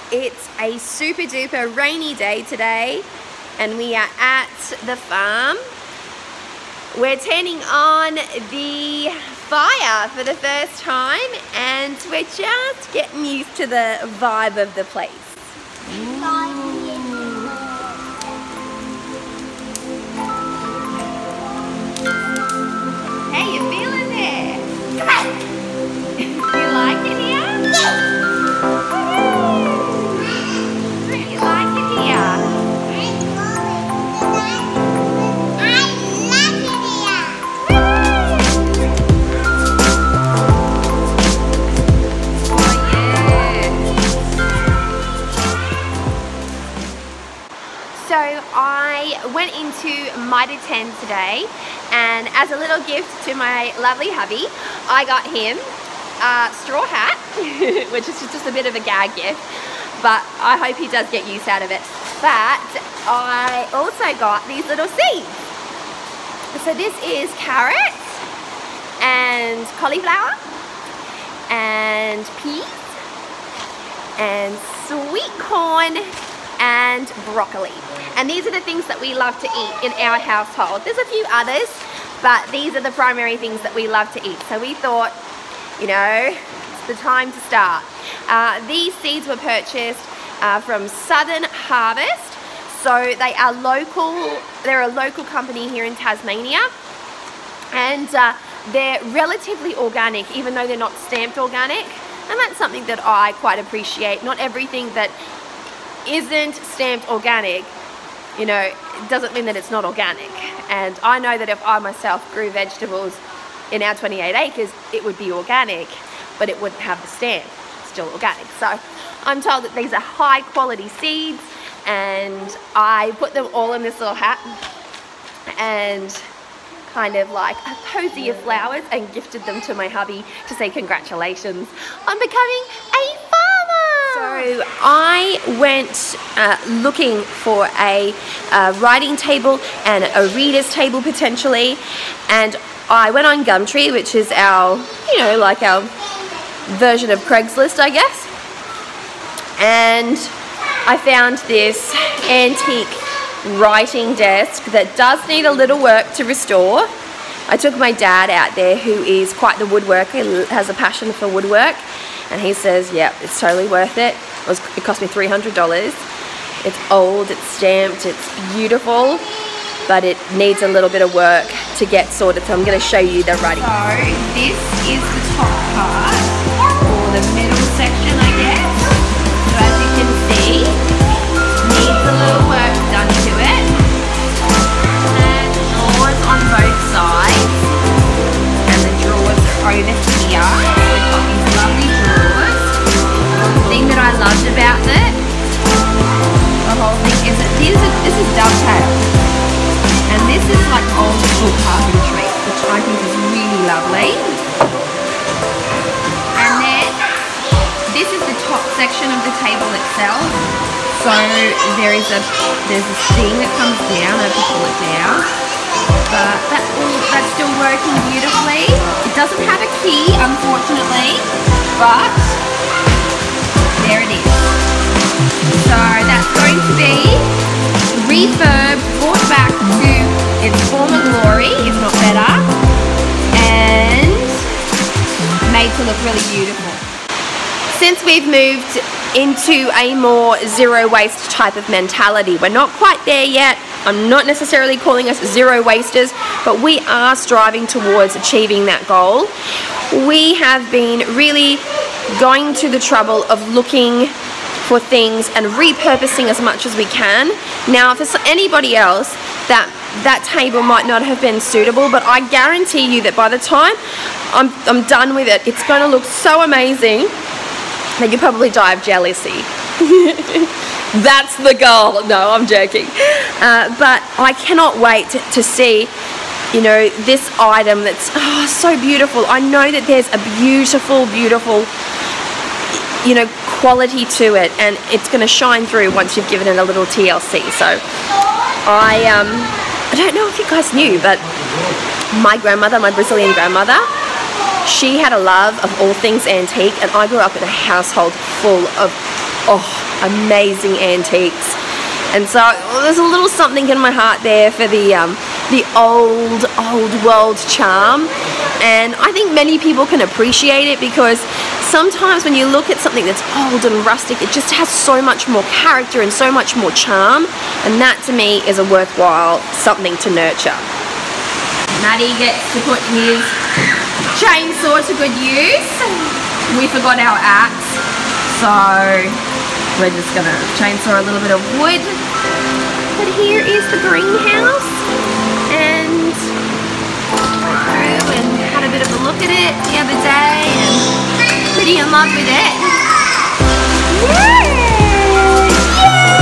It's a super duper rainy day today and we are at the farm. We're turning on the fire for the first time and we're just getting used to the vibe of the place. Hey, you feeling there? You like it here? You like it here? So I went into Mitre 10 today, and as a little gift to my lovely hubby, I got him a straw hat, which is just a bit of a gag gift, but I hope he does get use out of it. But I also got these little seeds. So this is carrots and cauliflower and peas and sweet corn and broccoli. And these are the things that we love to eat in our household. There's a few others, but these are the primary things that we love to eat. So we thought, you know, it's the time to start. These seeds were purchased from Southern Harvest. So they are local, they're a local company here in Tasmania. And they're relatively organic, even though they're not stamped organic. And that's something that I quite appreciate. Not everything that isn't stamped organic, you know, doesn't mean that it's not organic. And I know that if I myself grew vegetables in our 28 acres, it would be organic, but it wouldn't have the stamp. It's still organic. So I'm told that these are high quality seeds, and I put them all in this little hat and kind of like a posy of flowers and gifted them to my hubby to say congratulations on becoming a farmer. So I went looking for a writing table and a reader's table potentially, and I went on Gumtree, which is our, you know, like our version of Craigslist, I guess, and I found this antique writing desk that does need a little work to restore. I took my dad out there, who is quite the woodworker, has a passion for woodwork, and he says, yeah, it's totally worth it. It cost me $300. It's old, it's stamped, it's beautiful, but it needs a little bit of work to get sorted. So I'm going to show you the writing. So this is the top part, or the middle section, I guess. So as you can see, needs a little work done to it. And drawers on both sides, and the drawers are over here. We've got these lovely drawers. The thing that I loved about it, the whole thing, is that this is dovetail, and this is like old school carpentry, which I think is really lovely. And then this is the top section of the table itself. So there's a thing that comes down. I have to pull it down, but that's still working beautifully. It doesn't have a key, unfortunately, but there it is. So that's going to be refurbed, brought back to its former glory, if not better, and made to look really beautiful. Since we've moved into a more zero waste type of mentality, we're not quite there yet. I'm not necessarily calling us zero wasters, but we are striving towards achieving that goal. We have been really going to the trouble of looking for things and repurposing as much as we can. Now, for anybody else, that table might not have been suitable, but I guarantee you that by the time I'm done with it, it's going to look so amazing that you probably die of jealousy. That's the goal. No, I'm joking. But I cannot wait to see, you know, this item that's so beautiful. I know that there's a beautiful, beautiful, you know, quality to it, and it's going to shine through once you've given it a little TLC. So I don't know if you guys knew, but my grandmother, my Brazilian grandmother, she had a love of all things antique, and I grew up in a household full of oh, amazing antiques. And so there's a little something in my heart there for the old world charm. And I think many people can appreciate it, because sometimes when you look at something that's old and rustic, it just has so much more character and so much more charm. And that to me is a worthwhile something to nurture. Maddie gets to put his chainsaw to good use. We forgot our axe, so we're just gonna chainsaw a little bit of wood. But here is the greenhouse, and I went through and had a bit of a look at it the other day, and pretty in love with it. Yay! Yay!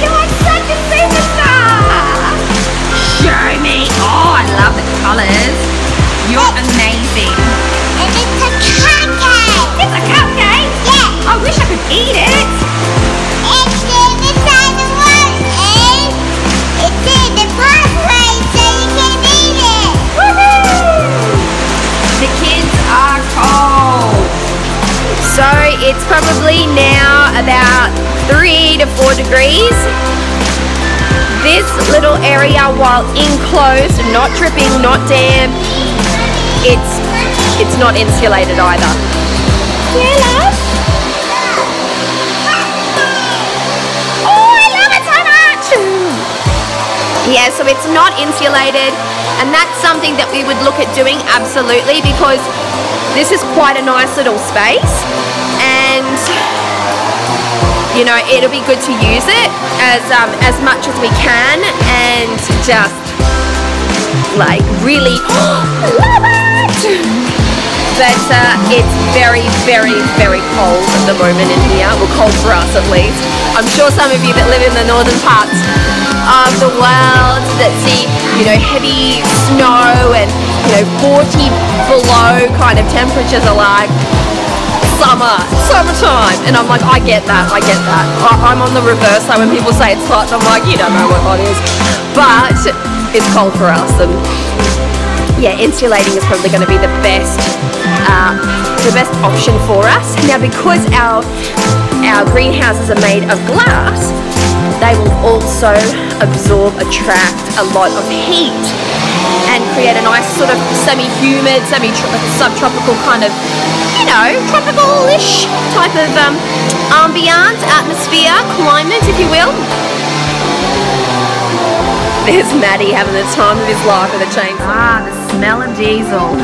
You're such a superstar! Show me! Oh, I love the colours. You're amazing. And it's a cupcake. It's a cupcake? Yeah. I wish I could eat it. It's in the side of one egg. It's in the pathway so you can eat it. Woohoo! The kids are cold. So it's probably now about 3 to 4 degrees. This little area, while enclosed, not dripping, not damp, it's not insulated either. Yeah, love? Oh, I love it so much! Yeah, so it's not insulated, and that's something that we would look at doing, absolutely, because this is quite a nice little space, and you know, it'll be good to use it as much as we can, and just like really love it. But it's very, very, very cold at the moment in here. Well, cold for us at least. I'm sure some of you that live in the northern parts of the world that see, you know, heavy snow and, you know, 40 below kind of temperatures are like, summertime, and I'm like, I get that. I'm on the reverse side when people say it's hot, and I'm like, you don't know what hot is, but it's cold for us. And yeah, insulating is probably going to be the best option for us. Now, because our greenhouses are made of glass, they will also attract a lot of heat and create a nice sort of semi-humid, subtropical kind of, you know, tropical-ish type of ambiance, atmosphere, climate, if you will. There's Maddie having the time of his life with a chainsaw. Ah, the smell of diesel.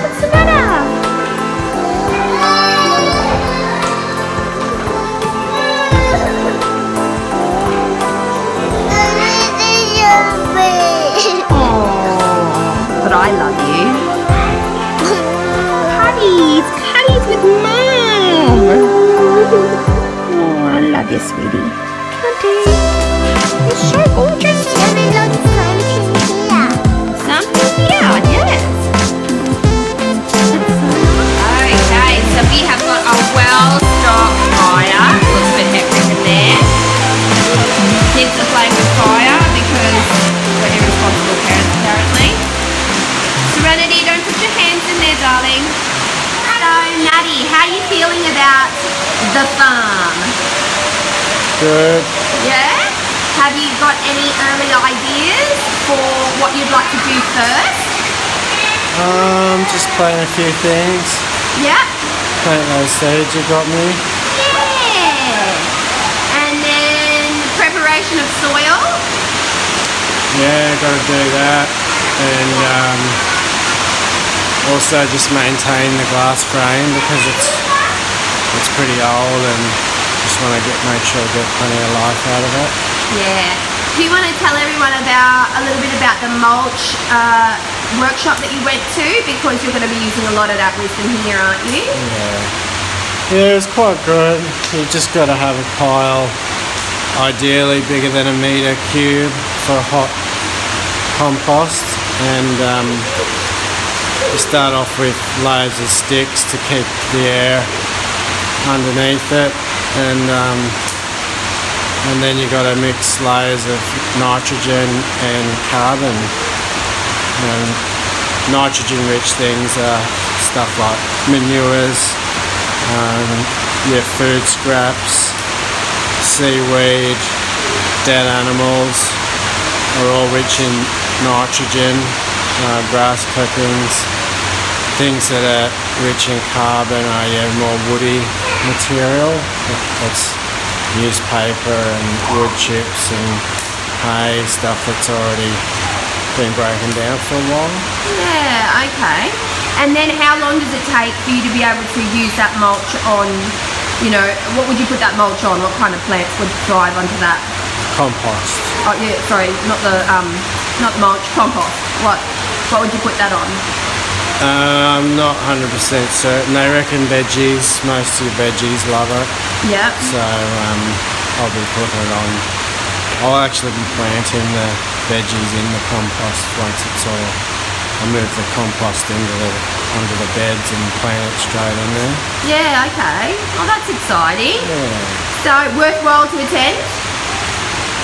What's the matter? Oh, but I love you. Cuddie's with Mom. Oh, I love you, sweetie. You're so gorgeous. Mommy, look, something here. Something here, yes. Okay, so we have got a well-stocked fire. Looks a bit hectic in there. Kids are playing with fire because we're irresponsible parents, apparently. Serenity, don't put your hands in there, darling. So, Maddie, how are you feeling about the farm? Good. Yeah? Have you got any early ideas for what you'd like to do first? Just playing a few things. Yeah. Plant those seeds you got me. Yeah. And then preparation of soil. Yeah, got to do that. And also just maintain the glass frame because it's pretty old, and just want to make sure I get plenty of life out of it. Yeah. Do you want to tell everyone a little bit about the mulch workshop that you went to? Because you're going to be using a lot of that wisdom here, aren't you? Yeah, it's quite good. You just got to have a pile, ideally bigger than a metre cube, for hot compost, and you start off with layers of sticks to keep the air underneath it, and then you got to mix layers of nitrogen and carbon. Nitrogen rich things are stuff like manures, Your food scraps, seaweed, dead animals are all rich in nitrogen, grass clippings. Things that are rich in carbon are more woody material. That's newspaper and wood chips and hay, stuff that's already been broken down for a while. Yeah, okay. And then how long does it take for you to be able to use that mulch on, you know, what would you put that mulch on? What kind of plants would thrive onto that? Compost. Oh yeah, sorry, not the mulch, compost. What would you put that on? I'm not 100% certain. They reckon veggies, most of your veggies love it. Yeah. So I'll be putting it on. I'll actually be planting the veggies in the compost once it's all. I'll move the compost onto the beds and plant it straight in there. Yeah, okay. Oh, that's exciting. Yeah. So worthwhile to attend?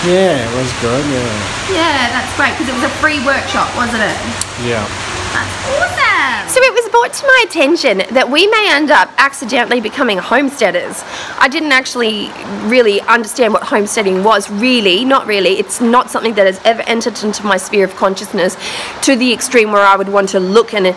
Yeah, it was good, yeah. Yeah, that's great because it was a free workshop, wasn't it? Yeah. That's awesome. So it was brought to my attention that we may end up accidentally becoming homesteaders. I didn't actually really understand what homesteading was, really, not really. It's not something that has ever entered into my sphere of consciousness to the extreme where I would want to look and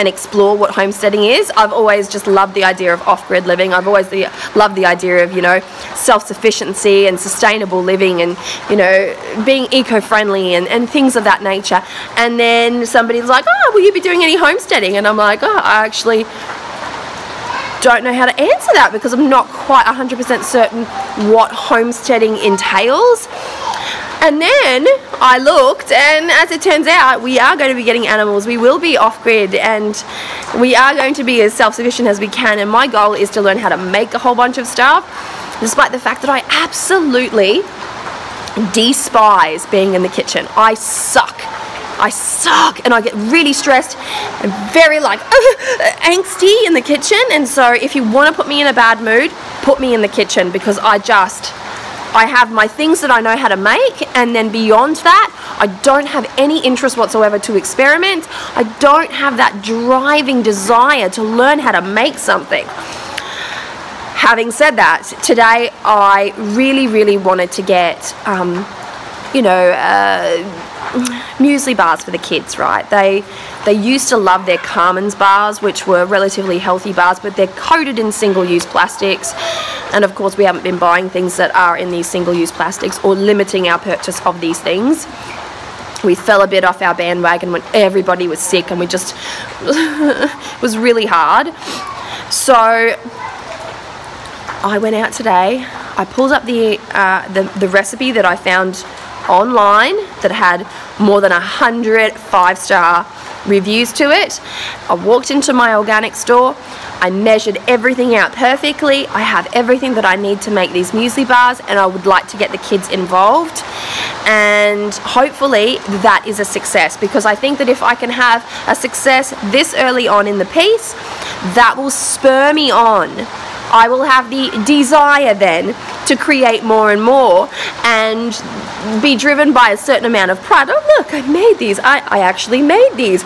explore what homesteading is. I've always just loved the idea of off-grid living. I've always loved the idea of, you know, self-sufficiency and sustainable living and, you know, being eco-friendly and things of that nature. And then somebody's like, oh, will you be doing any homesteading? And I'm like, oh, I actually don't know how to answer that because I'm not quite 100% certain what homesteading entails. And then I looked, and as it turns out, we are going to be getting animals. We will be off-grid, and we are going to be as self-sufficient as we can. And my goal is to learn how to make a whole bunch of stuff, despite the fact that I absolutely despise being in the kitchen. I suck, and I get really stressed and very like angsty in the kitchen. And so if you want to put me in a bad mood, put me in the kitchen, because I have my things that I know how to make, and then beyond that, I don't have any interest whatsoever to experiment. I don't have that driving desire to learn how to make something. Having said that, today I really wanted to get, muesli bars for the kids, right? They used to love their Carmen's bars, which were relatively healthy bars, but they're coated in single-use plastics. And of course, we haven't been buying things that are in these single-use plastics or limiting our purchase of these things. We fell a bit off our bandwagon when everybody was sick, and we just it was really hard. So I went out today. I pulled up the recipe that I found online that had more than 100 5-star reviews to it. I walked into my organic store. I measured everything out perfectly. I have everything that I need to make these muesli bars, and I would like to get the kids involved, and hopefully that is a success, because I think that if I can have a success this early on in the piece, that will spur me on. I will have the desire then to create more and more and be driven by a certain amount of pride. Oh look, I made these. I actually made these.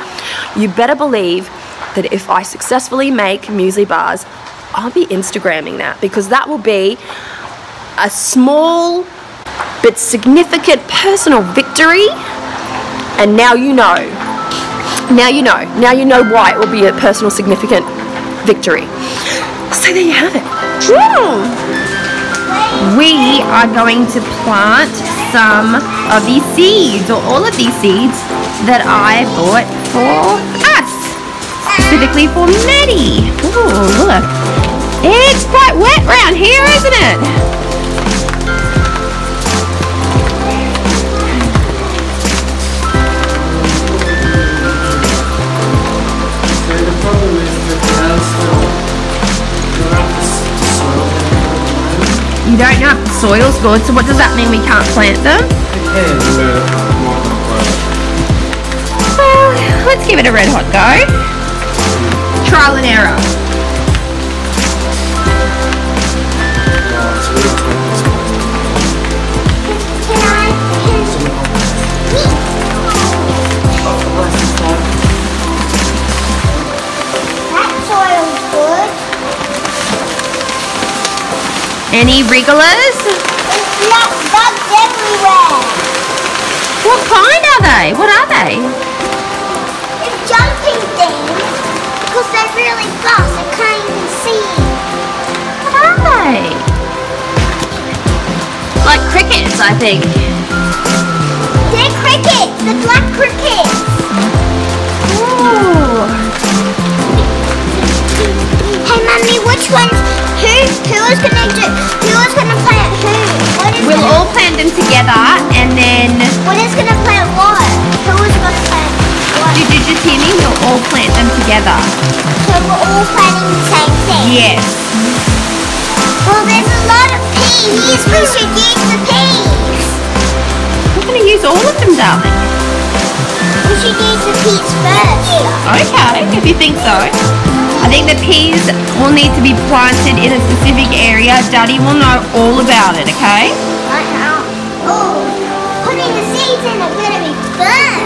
You better believe that if I successfully make muesli bars, I'll be Instagramming that, because that will be a small but significant personal victory. And now you know. Now you know. Now you know why it will be a personal significant victory. So there you have it. We are going to plant some of these seeds, or all of these seeds that I bought for us, specifically for Maddie. Oh, look. It's quite wet around here, isn't it? You don't know if the soil's good, so what does that mean? We can't plant them? Well, let's give it a red hot go. Trial and error. That soil's good. Any wrigglers? There's black bugs everywhere. What kind are they? What are they? It's jumping things because they're really fast. I can't even see. What are they? Like crickets, I think. They're crickets. The black crickets. Ooh. Hey, Mummy, which ones? Who was gonna do? Who was gonna plant who? What is We'll gonna, all plant them together and then... What is gonna plant what? Who was gonna plant what? Did you just hear me? We'll all plant them together. So we're all planting the same thing. Yes. Well, there's a lot of peas. We should use the peas. We're going to use all of them, darling. We should use the peas first. Okay, if you think so. I think the peas will need to be planted in a specific area. Daddy will know all about it, okay? Right now. Oh, putting the seeds in are gonna be fun.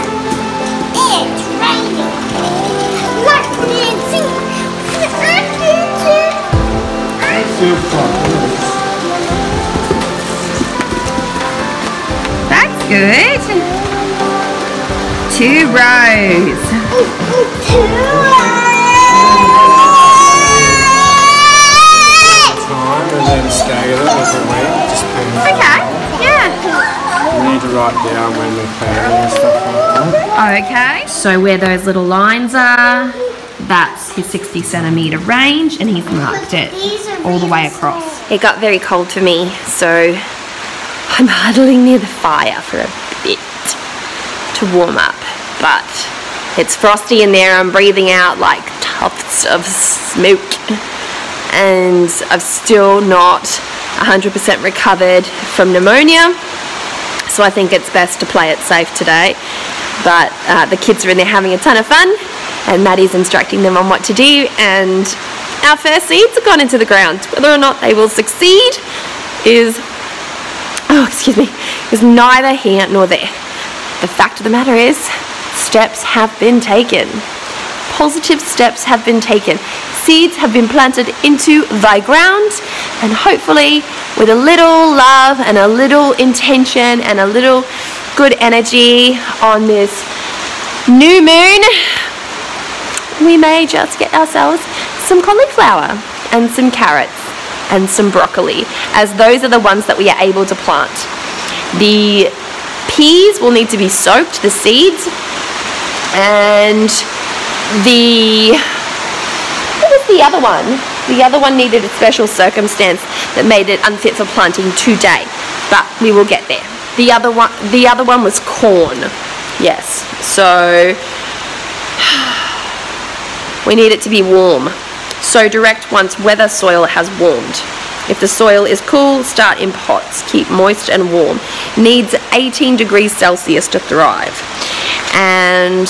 It's raining. Like Nancy. That's good. 2 rows. Time and then stagger them with the weight. Just Okay, yeah. we need to write down when we're planting and stuff like that. Okay, so where those little lines are, that's his 60 centimetre range, and he's marked it all the way across. It got very cold for me, so I'm huddling near the fire for a bit to warm up, but it's frosty in there. I'm breathing out like tufts of smoke, and I've still not 100% recovered from pneumonia, so I think it's best to play it safe today. But the kids are in there having a ton of fun, and Maddie's instructing them on what to do, and our first seeds have gone into the ground. Whether or not they will succeed is neither here nor there. The fact of the matter is, steps have been taken. Positive steps have been taken. Seeds have been planted into thy ground, and hopefully with a little love and a little intention and a little good energy on this new moon, we may just get ourselves some cauliflower and some carrots and some broccoli, as those are the ones that we are able to plant. The peas will need to be soaked, the seeds, and what was the other one? The other one needed a special circumstance that made it unfit for planting today, but we will get there. The other one was corn. Yes, so we need it to be warm. So direct once weather soil has warmed. If the soil is cool, start in pots. Keep moist and warm. Needs 18 degrees Celsius to thrive. And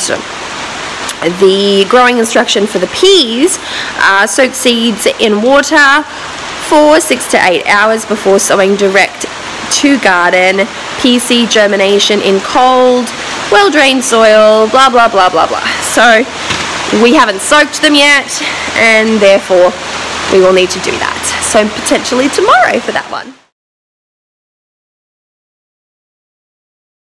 the growing instruction for the peas: soak seeds in water for 6 to 8 hours before sowing direct to garden. Pea seed germination in cold, well-drained soil, blah, blah, blah, blah, blah. So we haven't soaked them yet, and therefore we will need to do that. So potentially tomorrow for that one.